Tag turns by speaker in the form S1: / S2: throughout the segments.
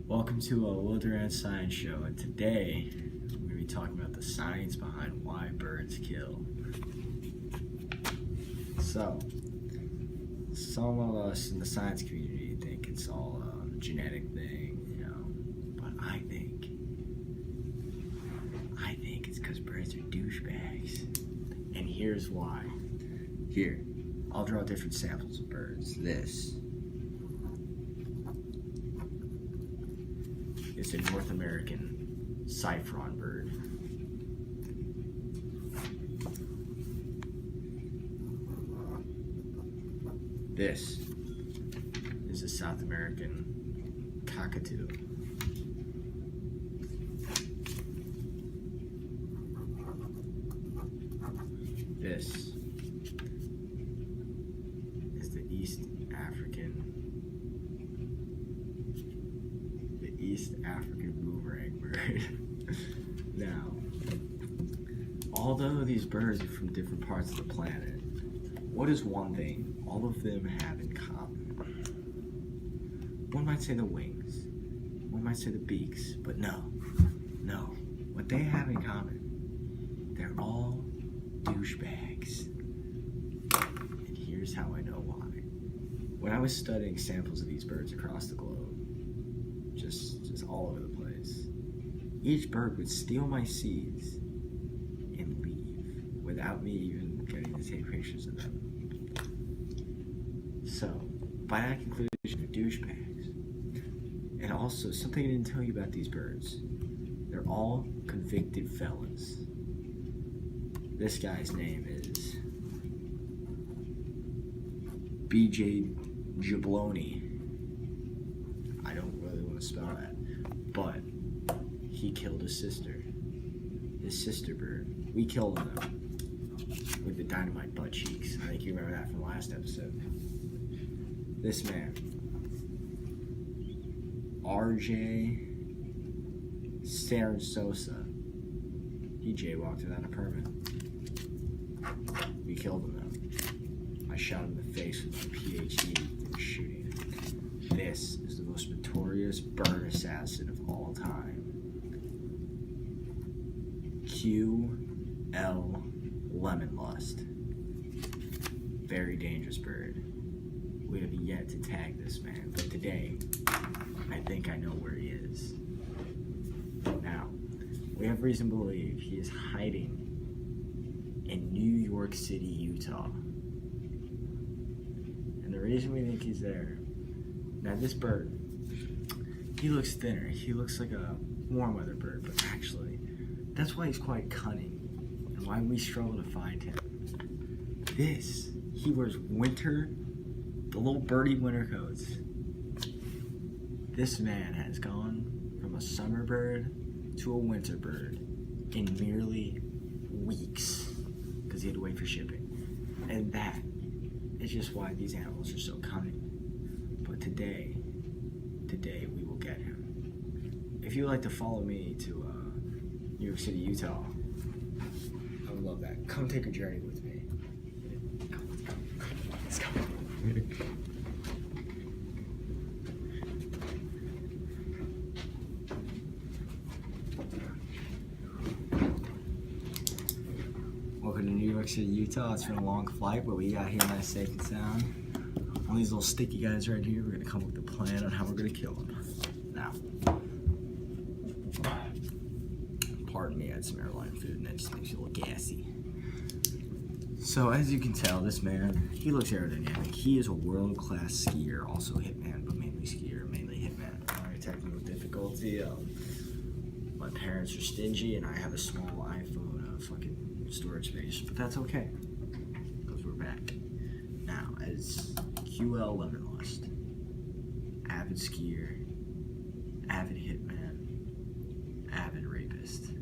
S1: Welcome to a Will Durant Science Show, and today we're going to be talking about the science behind why birds kill. So, some of us in the science community think it's all a genetic thing, but I think it's because birds are douchebags. And here's why. Here, I'll draw different samples of birds. This is a North American saffron bird. This is a South American cockatoo. This is the East African boomerang bird. Now, although these birds are from different parts of the planet, what is one thing all of them have in common? One might say the wings, one might say the beaks, but no. What they have in common, they're all douchebags. And here's how I know why. When I was studying samples of these birds across the globe, just all over the place, each bird would steal my seeds and leave without me even getting to take pictures of them. So, by that conclusion, they're douchebags. And also, something I didn't tell you about these birds. They're all convicted felons. This guy's name is B.J. Jabloni. I don't really want to spell that, but he killed his sister bird. We killed him with the dynamite butt cheeks. I think you remember that from the last episode. This man, R.J. Sosa, he jaywalked without a permit. We killed him though. I shot him in the face with my PhD in shooting. This is the most notorious bird assassin of all time. Q.L. Lemonlust. Very dangerous bird. We have yet to tag this man, but today, I think I know where he is. Now, we have reason to believe he is hiding in New York City, Utah. And the reason we think he's there, now this bird, he looks thinner. He looks like a warm weather bird, but actually, that's why he's quite cunning and why we struggle to find him. He wears the little birdie winter coats. This man has gone from a summer bird to a winter bird in merely weeks because he had to wait for shipping. And that is just why these animals are so cunning. But today we will get him. If you would like to follow me to New York City, Utah, I would love that. Come take a journey with me. Let's go. Welcome to New York City, Utah. It's been a long flight, but we got here nice, safe and sound. All these little sticky guys right here, we're gonna come up with a plan on how we're gonna kill them. Now, pardon me, I had some airline food and that just makes you a little gassy. So as you can tell, this man, he looks aerodynamic. He is a world-class skier, also hitman, but mainly skier, mainly hitman. Alright, technical difficulty. My parents are stingy and I have a small iPhone fucking storage space, but that's okay because we're back. Now, as QL Lemonlust, avid skier, avid hitman, avid rapist,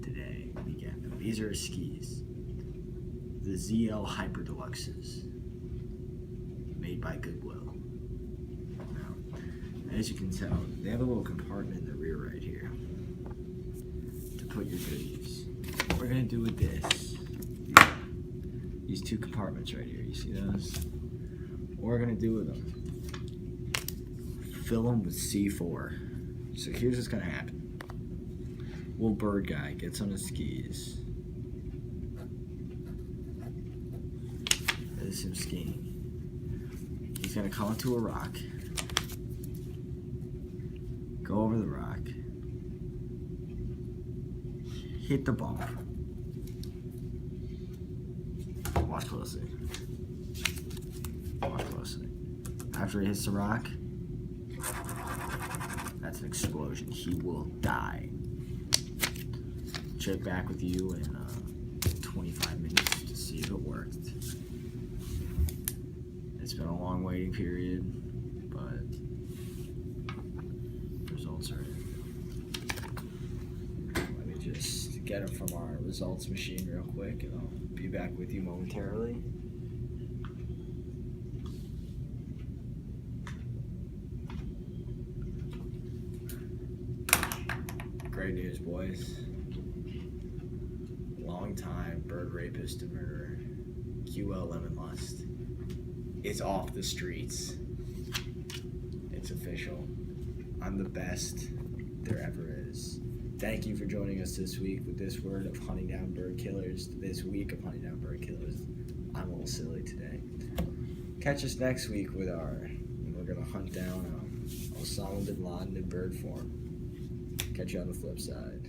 S1: today we get them. These are his skis. The ZL Hyper Deluxes, made by Goodwill. Now, as you can tell, they have a little compartment in the rear right here to put your goodies. What we're gonna do with this, these two compartments right here, you see those? What we're gonna do with them, fill them with C4. So here's what's gonna happen. Little bird guy gets on his skis. This is him skiing. He's gonna come up to a rock. Go over the rock. Hit the bump. Watch closely. Watch closely. After he hits the rock, that's an explosion. He will die. Check back with you in 25 minutes to see if it worked. It's been a long waiting period, but results are in. Let me just get them from our results machine real quick, and I'll be back with you momentarily. Great news, boys. Long time bird rapist and murderer, QL Lemon Lust, is off the streets. It's official. I'm the best there ever is. Thank you for joining us this week with this word of hunting down bird killers. This week of hunting down bird killers. I'm a little silly today. Catch us next week with we're gonna hunt down Osama bin Laden in bird form. Catch you on the flip side.